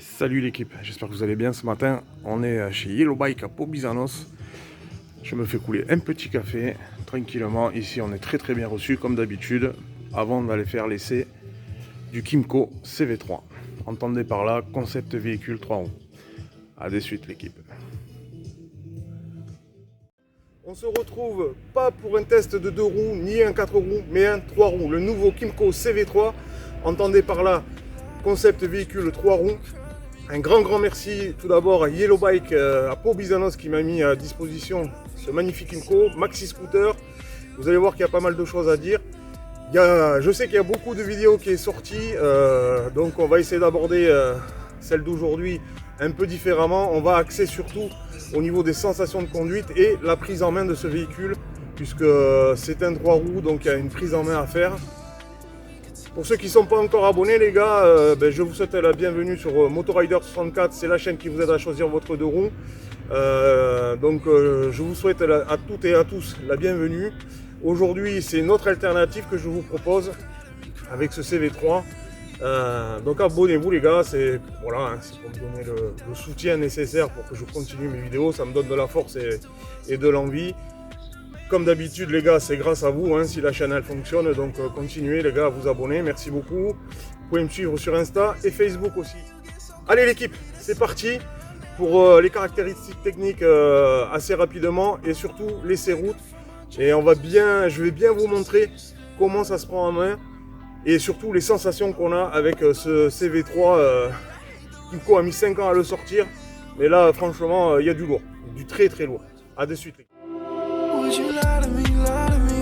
Salut l'équipe, j'espère que vous allez bien. Ce matin, on est chez Yellow Bike à Pobbizanos. Je me fais couler un petit café tranquillement. Ici, on est très bien reçu comme d'habitude avant d'aller faire l'essai du Kymco CV3. Entendez par là concept véhicule 3 roues. A de suite l'équipe. On se retrouve pas pour un test de 2 roues ni un 4 roues, mais un 3 roues. Le nouveau Kymco CV3. Entendez par là concept véhicule 3 roues. Un grand merci tout d'abord à Yellow Bike à Pobbizanos qui m'a mis à disposition ce magnifique Kymco Maxi Scooter. Vous allez voir qu'il y a pas mal de choses à dire. Je sais qu'il y a beaucoup de vidéos qui est sorties, donc on va essayer d'aborder celle d'aujourd'hui un peu différemment. On va axer surtout au niveau des sensations de conduite et la prise en main de ce véhicule, puisque c'est un 3 roues, donc il y a une prise en main à faire. Pour ceux qui ne sont pas encore abonnés les gars, je vous souhaite la bienvenue sur Motorrider 64, c'est la chaîne qui vous aide à choisir votre 2 roues. Je vous souhaite à toutes et à tous la bienvenue. Aujourd'hui c'est une autre alternative que je vous propose avec ce CV3. Donc abonnez-vous les gars, c'est voilà, c'est pour me donner le soutien nécessaire pour que je continue mes vidéos, ça me donne de la force et de l'envie. Comme d'habitude les gars, c'est grâce à vous si la chaîne elle fonctionne, donc continuez les gars à vous abonner, merci beaucoup. Vous pouvez me suivre sur Insta et Facebook aussi. Allez l'équipe, c'est parti pour les caractéristiques techniques assez rapidement et surtout l'essai route. Et je vais bien vous montrer comment ça se prend en main et surtout les sensations qu'on a avec ce CV3. Kymco a mis 5 ans à le sortir, mais là franchement il y a du lourd, du très lourd. A de suite les gars. Would you lie to me,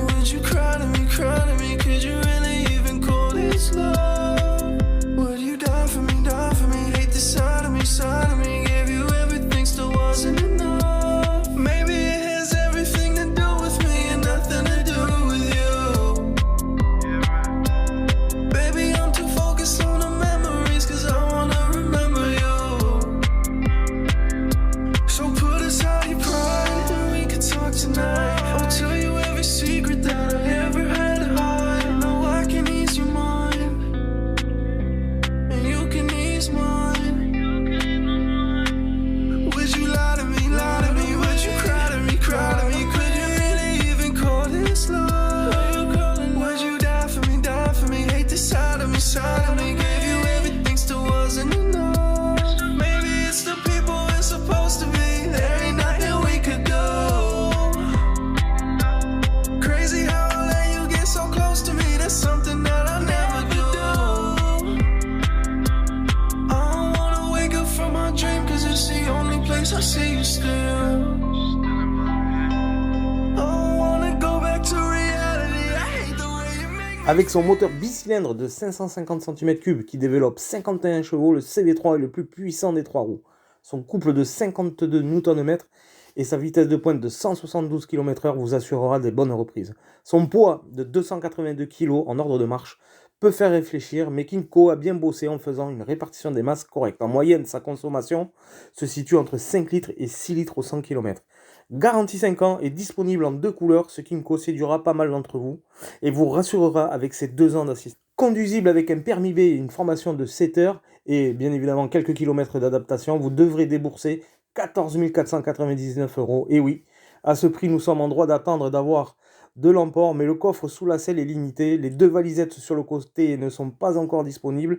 would you cry to me, could you really even call this love? Would you die for me, hate the side of me, gave you everything, still wasn't enough? Maybe it has everything to do with me and nothing to do with you. Baby, I'm too focused on the memories, cause I wanna remember you. So put aside your pride and we can talk tonight. I'll tell you every secret that I ever had to hide. I know I can ease your mind, and you can ease mine. Would you lie to me, would you cry to me, could you really even call this love? Would you die for me, hate the side of me, gave you everything, still wasn't enough? Maybe it's the people we're supposed to be, there ain't nothing we could do. Crazy how I let you get so close to me, that's something that I never could do. I don't wanna wake up from my dream, cause it's the only place I see you still. I don't wanna go back to reality, I hate the way you make me. Avec son moteur bicylindre de 550 cm3 qui développe 51 chevaux, le CV3 est le plus puissant des 3 roues. Son couple de 52 Nm et sa vitesse de pointe de 172 km/h vous assurera des bonnes reprises. Son poids de 282 kg en ordre de marche peut faire réfléchir, mais Kymco a bien bossé en faisant une répartition des masses correcte. En moyenne, sa consommation se situe entre 5 litres et 6 litres au 100 km. Garantie 5 ans et disponible en 2 couleurs, ce Kymco séduira pas mal d'entre vous et vous rassurera avec ses 2 ans d'assistance. Conduisible avec un permis B et une formation de 7 heures et bien évidemment quelques kilomètres d'adaptation, vous devrez débourser 14 499 €. Et oui, à ce prix, nous sommes en droit d'attendre d'avoir de l'emport, mais le coffre sous la selle est limité, les 2 valisettes sur le côté ne sont pas encore disponibles,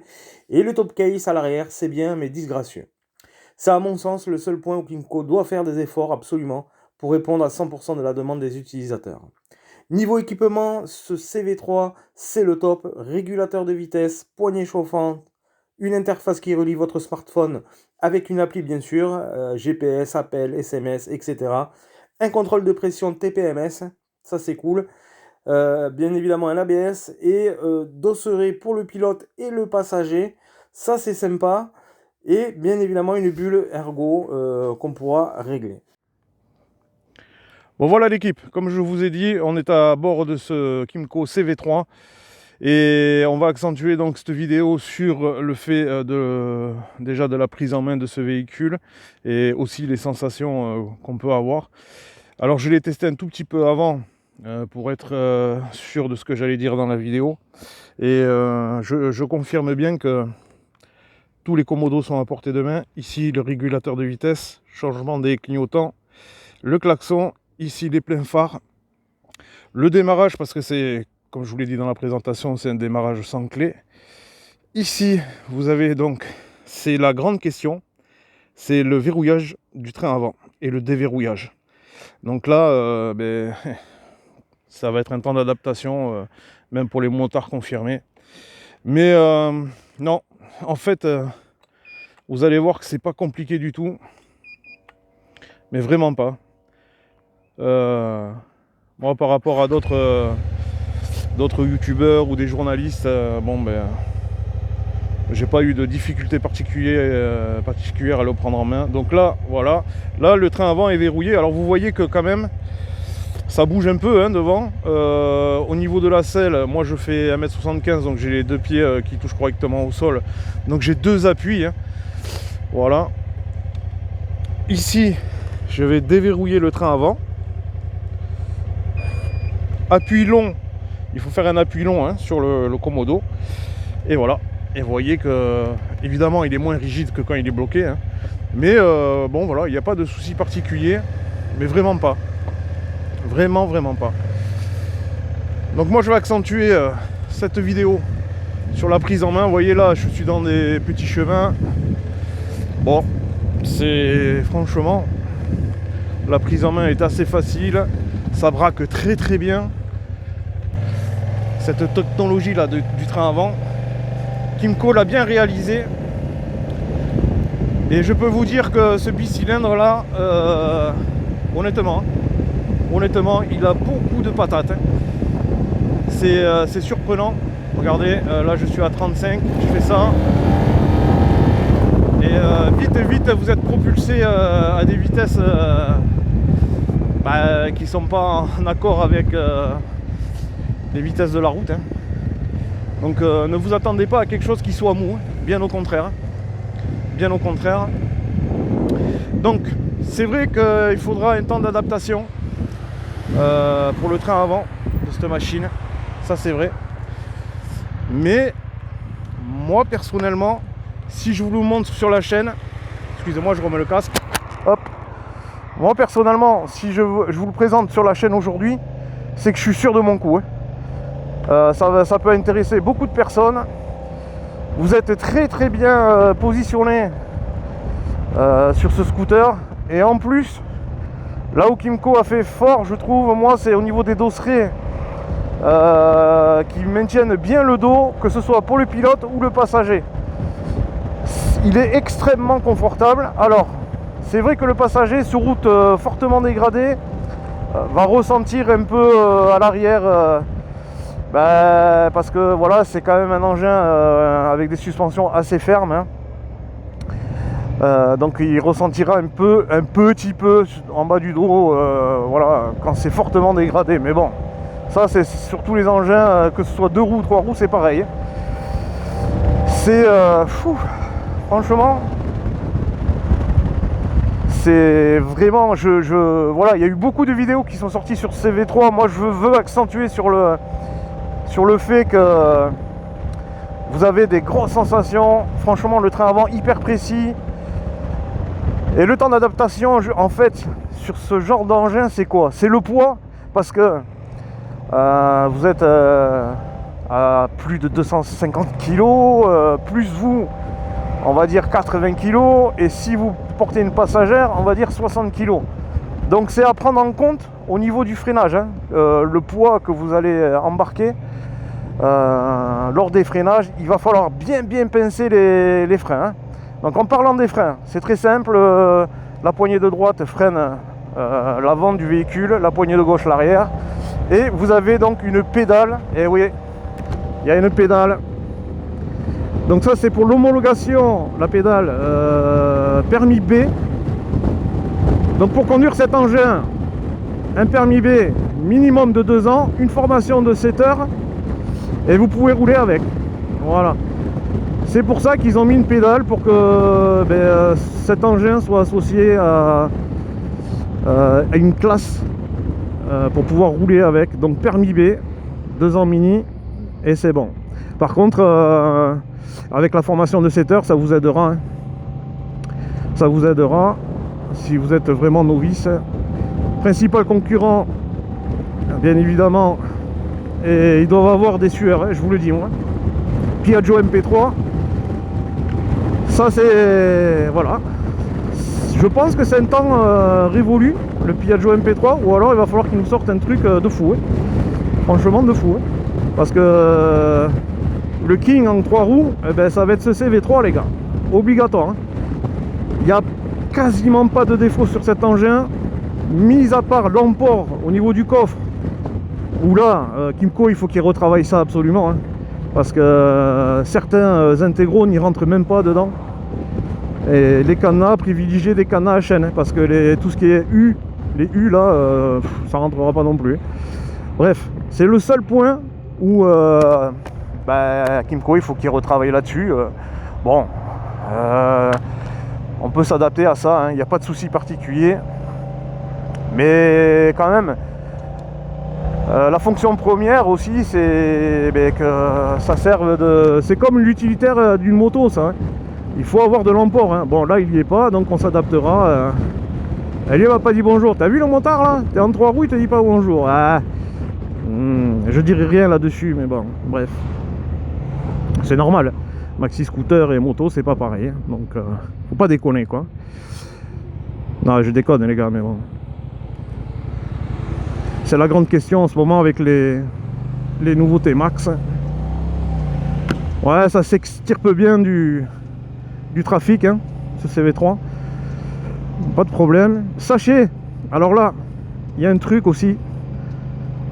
et le top case à l'arrière, c'est bien, mais disgracieux. C'est à mon sens le seul point où Kymco doit faire des efforts absolument pour répondre à 100% de la demande des utilisateurs. Niveau équipement, ce CV3, c'est le top, régulateur de vitesse, poignée chauffante, une interface qui relie votre smartphone avec une appli bien sûr, GPS, appel, SMS, etc. Un contrôle de pression TPMS, ça c'est cool. Bien évidemment un ABS et dosseret pour le pilote et le passager, ça c'est sympa. Et bien évidemment une bulle ergo qu'on pourra régler. Bon voilà l'équipe, comme je vous ai dit, on est à bord de ce Kymco CV3 et on va accentuer donc cette vidéo sur le fait déjà de la prise en main de ce véhicule et aussi les sensations qu'on peut avoir. Alors je l'ai testé un tout petit peu avant pour être sûr de ce que j'allais dire dans la vidéo et je confirme bien que tous les commodos sont à portée de main. Ici, le régulateur de vitesse, changement des clignotants, le klaxon, ici les pleins phares. Le démarrage, parce que c'est, comme je vous l'ai dit dans la présentation, c'est un démarrage sans clé. Ici, vous avez donc, c'est la grande question, c'est le verrouillage du train avant et le déverrouillage. Donc là, ça va être un temps d'adaptation, même pour les motards confirmés. Mais non, en fait, vous allez voir que c'est pas compliqué du tout. Mais vraiment pas. Moi, par rapport à d'autres youtubeurs ou des journalistes, j'ai pas eu de difficulté particulière à le prendre en main. Donc là, voilà. Là, le train avant est verrouillé. Alors vous voyez que quand même, ça bouge un peu devant. Au niveau de la selle, moi je fais 1m75, donc j'ai les deux pieds qui touchent correctement au sol. Donc j'ai deux appuis. Voilà. Ici, je vais déverrouiller le train avant. Appui long. Il faut faire un appui long sur le commodo. Et voilà. Et vous voyez que, évidemment, il est moins rigide que quand il est bloqué. Mais bon, voilà, il n'y a pas de souci particulier. Mais vraiment pas. Vraiment pas. Donc moi, je vais accentuer cette vidéo sur la prise en main. Vous voyez là, je suis dans des petits chemins. Bon, c'est franchement, la prise en main est assez facile. Ça braque très bien. Cette technologie là du train avant, Kymco l'a bien réalisé. Et je peux vous dire que ce bicylindre là, honnêtement, il a beaucoup de patates. C'est surprenant. Regardez, là je suis à 35, je fais ça. Et vite, vous êtes propulsé à des vitesses qui ne sont pas en accord avec les vitesses de la route. Donc ne vous attendez pas à quelque chose qui soit mou, bien au contraire. Bien au contraire. Donc c'est vrai qu'il faudra un temps d'adaptation pour le train avant de cette machine. Ça c'est vrai. Mais moi personnellement, si je vous le montre sur la chaîne, excusez-moi, je remets le casque. Hop. Moi personnellement, si je vous le présente sur la chaîne aujourd'hui, c'est que je suis sûr de mon coup. Ça peut intéresser beaucoup de personnes. Vous êtes très bien positionné sur ce scooter. Et en plus, là où Kymco a fait fort, je trouve, moi, c'est au niveau des dosserets qui maintiennent bien le dos, que ce soit pour le pilote ou le passager. Il est extrêmement confortable. Alors, c'est vrai que le passager sur route fortement dégradée va ressentir un peu à l'arrière, parce que voilà, c'est quand même un engin avec des suspensions assez fermes. Donc il ressentira un petit peu en bas du dos, voilà, quand c'est fortement dégradé. Mais bon, ça c'est sur tous les engins, que ce soit 2 roues, 3 roues, c'est pareil. C'est franchement, c'est vraiment, voilà, il y a eu beaucoup de vidéos qui sont sorties sur CV3. Moi, je veux accentuer sur le fait que vous avez des grosses sensations. Franchement, le train avant hyper précis. Et le temps d'adaptation, en fait, sur ce genre d'engin, c'est quoi? C'est le poids, parce que vous êtes à plus de 250 kg, plus vous, on va dire 80 kg, et si vous portez une passagère, on va dire 60 kg. Donc c'est à prendre en compte au niveau du freinage, le poids que vous allez embarquer lors des freinages. Il va falloir bien pincer les freins. Donc en parlant des freins, c'est très simple. La poignée de droite freine l'avant du véhicule, la poignée de gauche l'arrière. Et vous avez donc une pédale. Et oui, il y a une pédale. Donc ça c'est pour l'homologation, la pédale permis B. Donc pour conduire cet engin, un permis B minimum de 2 ans, une formation de 7 heures, et vous pouvez rouler avec. Voilà. C'est pour ça qu'ils ont mis une pédale, pour que cet engin soit associé à une classe pour pouvoir rouler avec. Donc permis B, 2 ans mini, et c'est bon. Par contre, Avec la formation de 7 heures, ça vous aidera. Hein. Ça vous aidera si vous êtes vraiment novice. Principal concurrent, bien évidemment, et ils doivent avoir des sueurs, hein, je vous le dis moi. Piaggio MP3. Ça c'est... Voilà. Je pense que c'est un temps révolu, le Piaggio MP3, ou alors il va falloir qu'ils nous sortent un truc de fou. Hein. Franchement de fou. Hein. Parce que le King en 3 roues, eh ben, ça va être ce CV3 les gars. Obligatoire. Hein. Il n'y a quasiment pas de défaut sur cet engin, mis à part l'emport au niveau du coffre. Où là, Kymco, il faut qu'il retravaille ça absolument. Hein. Parce que certains intégraux n'y rentrent même pas dedans. Et les cadenas, privilégier des cadenas à chaîne, parce que tout ce qui est U, les U là, ça rentrera pas non plus. Bref, c'est le seul point où Kymco, il faut qu'il retravaille là-dessus. Bon, on peut s'adapter à ça, il n'y a pas de souci particulier. Mais quand même, la fonction première aussi, c'est que ça serve de... C'est comme l'utilitaire d'une moto, ça. Hein. Il faut avoir de l'emport. Hein. Bon, là, il n'y est pas, donc on s'adaptera. Elle lui m'a pas dit bonjour. T'as vu le motard, là? T'es en 3 roues, il te dit pas bonjour. Ah. Je dirais rien là-dessus, mais bon, bref. C'est normal. Maxi scooter et moto, c'est pas pareil. Hein. Donc, faut pas déconner, quoi. Non, je déconne, les gars, mais bon. C'est la grande question en ce moment avec les nouveautés Max. Ouais, ça s'extirpe bien du trafic, hein, ce CV3. Pas de problème. Sachez, alors là, il y a un truc aussi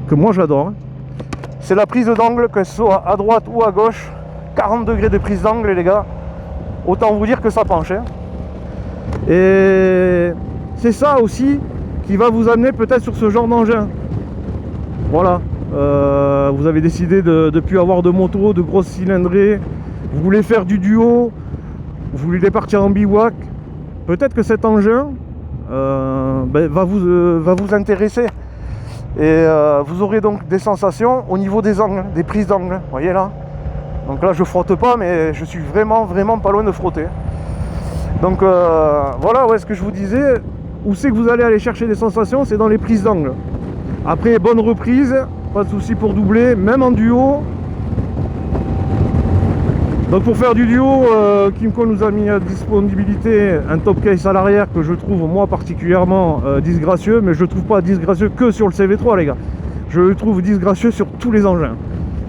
que moi j'adore. Hein. C'est la prise d'angle, que ce soit à droite ou à gauche. 40 degrés de prise d'angle, les gars. Autant vous dire que ça penche. Hein. Et c'est ça aussi qui va vous amener peut-être sur ce genre d'engin. Voilà. Vous avez décidé de ne plus avoir de moto, de grosses cylindrées. Vous voulez faire du duo. Vous voulez partir en bivouac. Peut-être que cet engin va vous intéresser. Et vous aurez donc des sensations au niveau des angles, des prises d'angle. Vous voyez là. Donc là je frotte pas, mais je suis vraiment pas loin de frotter. Donc voilà, ouais, ce que je vous disais, où c'est que vous allez aller chercher des sensations, c'est dans les prises d'angle. Après, bonne reprise, pas de souci pour doubler, même en duo. Donc pour faire du duo, Kymco nous a mis à disponibilité un top case à l'arrière que je trouve moi particulièrement disgracieux, mais je ne trouve pas disgracieux que sur le CV3 les gars. Je le trouve disgracieux sur tous les engins.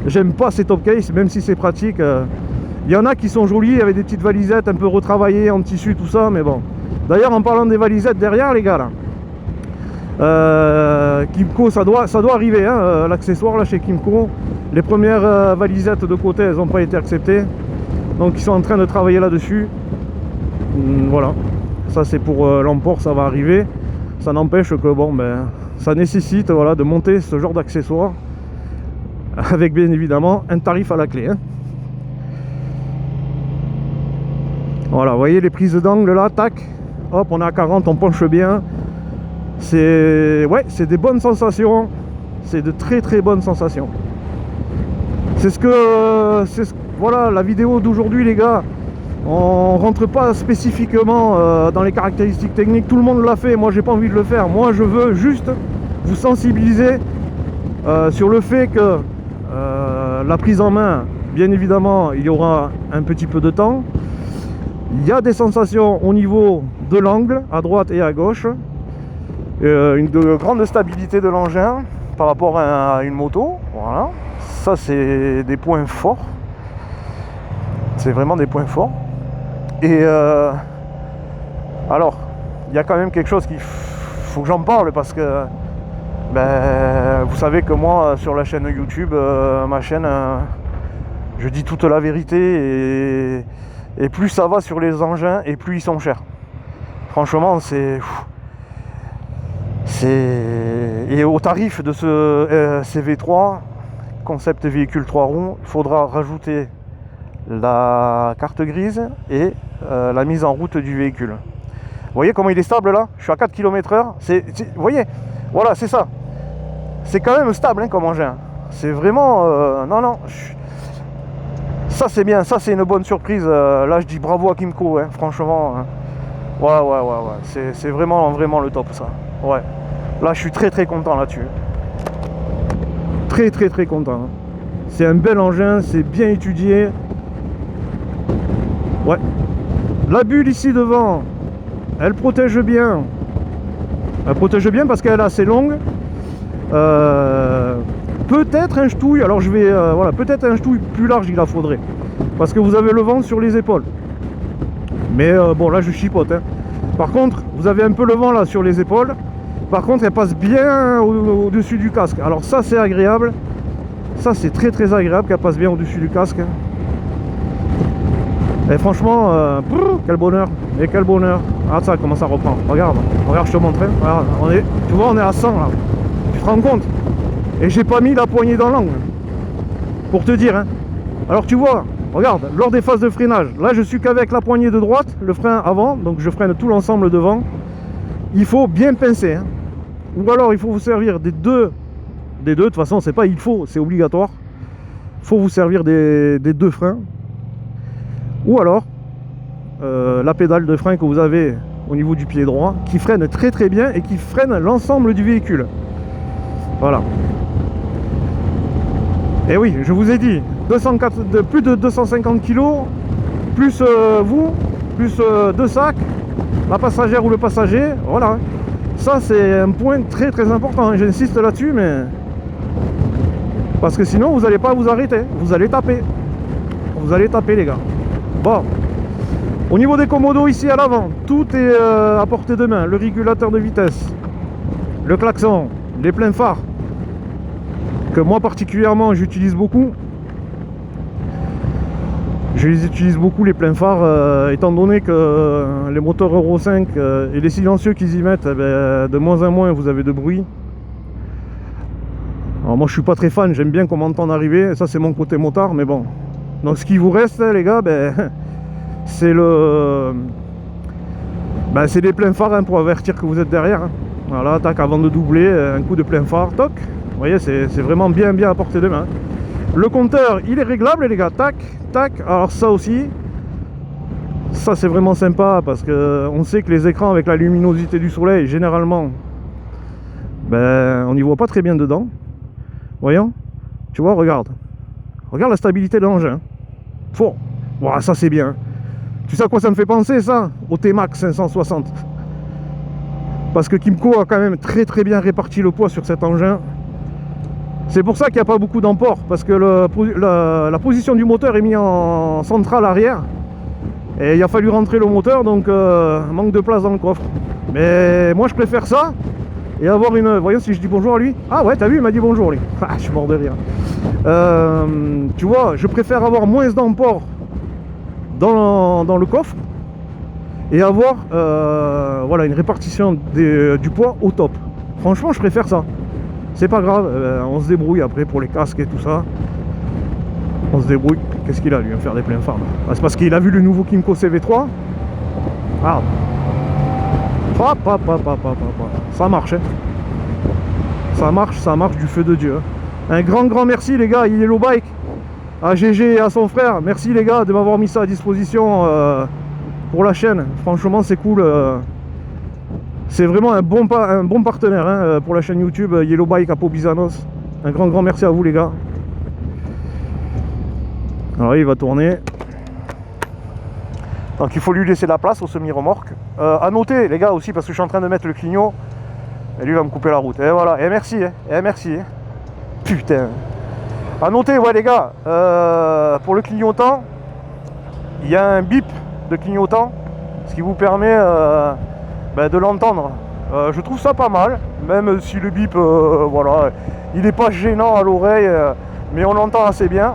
J'aime pas ces top case, même si c'est pratique. Il y en a qui sont jolis avec des petites valisettes un peu retravaillées en tissu, tout ça, mais bon. D'ailleurs, en parlant des valisettes derrière, les gars, là, Kymco, ça doit arriver, hein, l'accessoire là chez Kymco. Les premières valisettes de côté, elles n'ont pas été acceptées. Donc, ils sont en train de travailler là-dessus. Voilà. Ça, c'est pour l'emport, ça va arriver. Ça n'empêche que, bon, ben, ça nécessite, voilà, de monter ce genre d'accessoires. Avec, bien évidemment, un tarif à la clé, hein. Voilà, vous voyez les prises d'angle là, tac, hop, on est à 40, on penche bien. C'est des bonnes sensations, c'est de très bonnes sensations. Voilà, la vidéo d'aujourd'hui les gars, on rentre pas spécifiquement dans les caractéristiques techniques, tout le monde l'a fait, moi j'ai pas envie de le faire. Moi je veux juste vous sensibiliser sur le fait que la prise en main, bien évidemment, il y aura un petit peu de temps. Il y a des sensations au niveau de l'angle, à droite et à gauche. Une grande stabilité de l'engin par rapport à une moto. Voilà. Ça, c'est des points forts. C'est vraiment des points forts. Et alors, il y a quand même quelque chose qu'il faut que j'en parle parce que vous savez que moi, sur la chaîne YouTube, ma chaîne, je dis toute la vérité et plus ça va sur les engins et plus ils sont chers. Franchement, c'est... Et au tarif de ce CV3, concept véhicule 3 roues, il faudra rajouter la carte grise et la mise en route du véhicule. Vous voyez comment il est stable là? Je suis à 4 km/h. Vous voyez? Voilà, c'est ça. C'est quand même stable hein, comme engin. C'est vraiment... ça c'est bien, ça c'est une bonne surprise. Là je dis bravo à Kymco, hein, franchement. Ouais. C'est vraiment le top ça. Ouais. Là je suis très content là-dessus. Très content. Hein. C'est un bel engin, c'est bien étudié. Ouais. La bulle ici devant, elle protège bien. Elle protège bien parce qu'elle est assez longue. Peut-être un ch'touille, alors je vais voilà, peut-être un ch'touille plus large il la faudrait, parce que vous avez le vent sur les épaules, mais bon là je chipote, hein. Par contre vous avez un peu le vent là sur les épaules, par contre elle passe bien au-dessus du casque, alors ça c'est agréable, ça c'est très agréable qu'elle passe bien au-dessus du casque, hein. Et franchement quel bonheur, et quel bonheur. Ah ça comment ça reprend, regarde je te montre, hein. Regarde, tu vois on est à 100 là, tu te rends compte? Et j'ai pas mis la poignée dans l'angle, pour te dire, hein. Alors tu vois, regarde, lors des phases de freinage, là je suis qu'avec la poignée de droite, le frein avant, donc je freine tout l'ensemble devant. Il faut bien pincer, hein. Ou alors il faut vous servir des deux, de toute façon c'est pas il faut, c'est obligatoire. Il faut vous servir des deux freins. Ou alors la pédale de frein que vous avez au niveau du pied droit, qui freine très bien et qui freine l'ensemble du véhicule. Voilà. Et oui, je vous ai dit, plus de 250 kg, plus vous, plus deux sacs, la passagère ou le passager, voilà. Ça c'est un point très important, hein. J'insiste là-dessus, mais... Parce que sinon vous n'allez pas vous arrêter, vous allez taper. Vous allez taper les gars. Bon. Au niveau des commodos ici à l'avant, tout est à portée de main. Le régulateur de vitesse, le klaxon, les pleins phares, que moi particulièrement j'utilise beaucoup. Je les utilise beaucoup les pleins phares, étant donné que les moteurs Euro 5 et les silencieux qu'ils y mettent, de moins en moins vous avez de bruit. Alors moi je suis pas très fan, j'aime bien qu'on m'entende arriver, ça c'est mon côté motard, mais bon. Donc ce qui vous reste les gars, c'est c'est des pleins phares, hein, pour avertir que vous êtes derrière, hein. Voilà, tac, avant de doubler, un coup de plein phare, toc. Vous voyez, c'est vraiment bien à portée de main. Le compteur, il est réglable les gars, tac, tac. Alors ça aussi, ça c'est vraiment sympa, parce que on sait que les écrans avec la luminosité du soleil, généralement, on n'y voit pas très bien dedans. Voyons, tu vois, regarde la stabilité de l'engin. Wow, ça c'est bien. Tu sais à quoi ça me fait penser ça? Au T-Max 560. Parce que Kymco a quand même très bien réparti le poids sur cet engin. C'est pour ça qu'il n'y a pas beaucoup d'emport, parce que la position du moteur est mise en centrale arrière. Et il a fallu rentrer le moteur, donc manque de place dans le coffre. Mais moi je préfère ça, et avoir une... Voyons si je dis bonjour à lui. Ah ouais, t'as vu, il m'a dit bonjour lui. Ah, je suis mort de rire. Tu vois, je préfère avoir moins d'emport dans le coffre, et avoir voilà, une répartition du poids au top. Franchement je préfère ça. C'est pas grave, on se débrouille après pour les casques et tout ça. On se débrouille. Qu'est-ce qu'il a lui à faire des pleins phares? C'est parce qu'il a vu le nouveau Kymco CV3. Ah. Ça marche, hein. Ça marche du feu de Dieu, hein. Un grand merci les gars, Yellow Bike, à GG et à son frère. Merci les gars de m'avoir mis ça à disposition pour la chaîne. Franchement c'est cool. C'est vraiment un bon partenaire, hein, pour la chaîne YouTube Yellow Bike à Pau-Bizanos. Un grand merci à vous les gars. Alors il va tourner. Donc il faut lui laisser la place au semi-remorque. À noter les gars aussi, parce que je suis en train de mettre le clignot. Et lui va me couper la route. Et voilà, et merci, hein. Et merci, hein. Putain. À noter, ouais les gars, pour le clignotant, il y a un bip de clignotant, ce qui vous permet de l'entendre. Je trouve ça pas mal, même si le bip, voilà, il n'est pas gênant à l'oreille, mais on l'entend assez bien.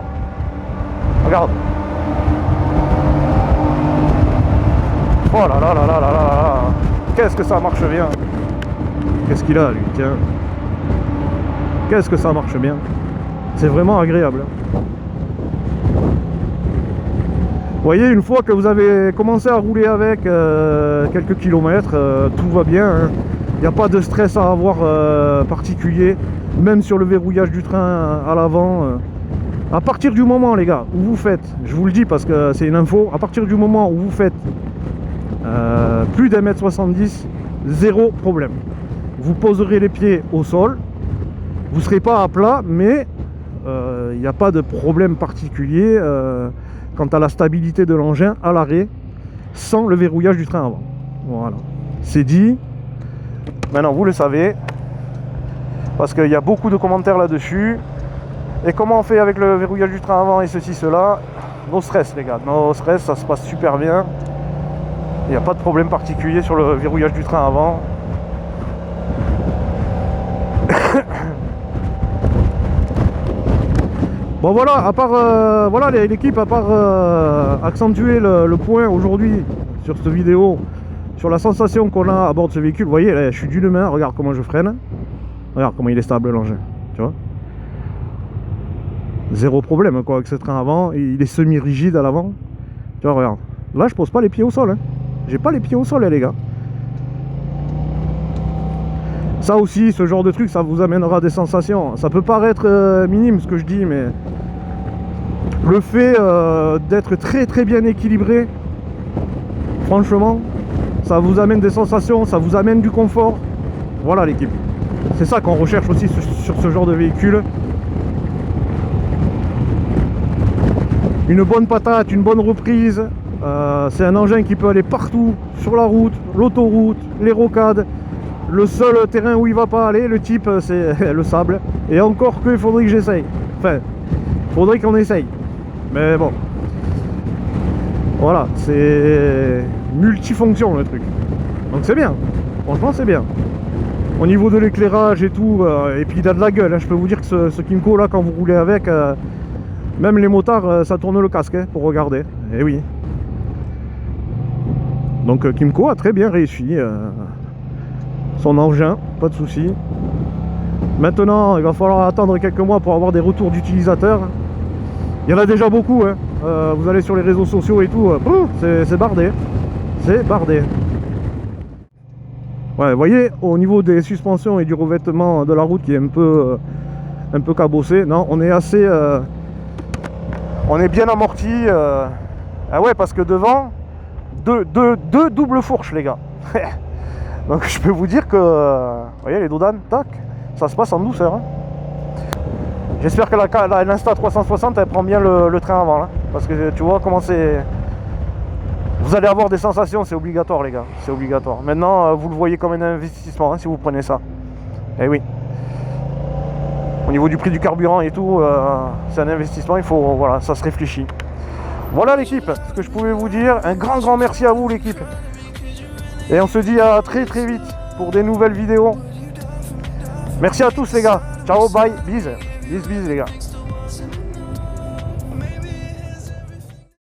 Regarde. Oh là là là là là là là. Qu'est-ce que ça marche bien. Qu'est-ce qu'il a lui, tiens. Qu'est-ce que ça marche bien. C'est vraiment agréable. Vous voyez, une fois que vous avez commencé à rouler avec quelques kilomètres, tout va bien, hein. Il n'y a pas de stress à avoir particulier. Même sur le verrouillage du train à l'avant, À partir du moment, les gars, où vous faites, je vous le dis parce que c'est une info, à partir du moment où vous faites plus d'1m70, zéro problème. Vous poserez les pieds au sol, vous ne serez pas à plat, mais il n'y a pas de problème particulier quant à la stabilité de l'engin à l'arrêt sans le verrouillage du train avant. Voilà, c'est dit. Maintenant, vous le savez, parce qu'il y a beaucoup de commentaires là-dessus. Et comment on fait avec le verrouillage du train avant et ceci, cela? No stress, les gars, no stress, ça se passe super bien. Il n'y a pas de problème particulier sur le verrouillage du train avant. Bon voilà, à part voilà l'équipe, à part accentuer le point aujourd'hui sur cette vidéo, sur la sensation qu'on a à bord de ce véhicule. Vous voyez, là, je suis d'une main, regarde comment je freine. Regarde comment il est stable l'engin, tu vois. Zéro problème quoi avec ce train avant, il est semi-rigide à l'avant. Tu vois, regarde. Là je pose pas les pieds au sol, hein. J'ai pas les pieds au sol les gars. Ça aussi, ce genre de truc, ça vous amènera des sensations. Ça peut paraître minime ce que je dis, mais le fait d'être très très bien équilibré, franchement, ça vous amène des sensations, ça vous amène du confort. Voilà l'équipe. C'est ça qu'on recherche aussi sur ce genre de véhicule. Une bonne patate, une bonne reprise. C'est un engin qui peut aller partout, sur la route, l'autoroute, les rocades. Le seul terrain où il va pas aller, le type, c'est le sable. Et encore qu'il faudrait que j'essaye. Enfin, il faudrait qu'on essaye. Mais bon. Voilà, c'est multifonction le truc. Donc c'est bien. Franchement, c'est bien. Au niveau de l'éclairage et tout, et puis il a de la gueule. Hein. Je peux vous dire que ce Kymco là, quand vous roulez avec, même les motards, ça tourne le casque hein, pour regarder. Et oui. Donc Kymco a très bien réussi. Son engin, pas de souci. Maintenant, il va falloir attendre quelques mois pour avoir des retours d'utilisateurs. Il y en a déjà beaucoup, hein. Vous allez sur les réseaux sociaux et tout, c'est bardé. C'est bardé. Ouais, vous voyez, au niveau des suspensions et du revêtement de la route qui est un peu cabossé, non, on est assez... on est bien amorti. Ah ouais, parce que devant, deux doubles fourches, les gars. Donc je peux vous dire que, vous voyez les dodanes, tac, ça se passe en douceur. Hein. J'espère que l'Insta 360 elle prend bien le train avant, là, parce que tu vois comment c'est. Vous allez avoir des sensations, c'est obligatoire les gars, c'est obligatoire. Maintenant vous le voyez comme un investissement hein, si vous prenez ça. Eh oui. Au niveau du prix du carburant et tout, c'est un investissement, il faut, voilà, ça se réfléchit. Voilà l'équipe, ce que je pouvais vous dire. Un grand merci à vous l'équipe. Et on se dit à très très vite pour des nouvelles vidéos. Merci à tous les gars. Ciao, bye, bis les gars.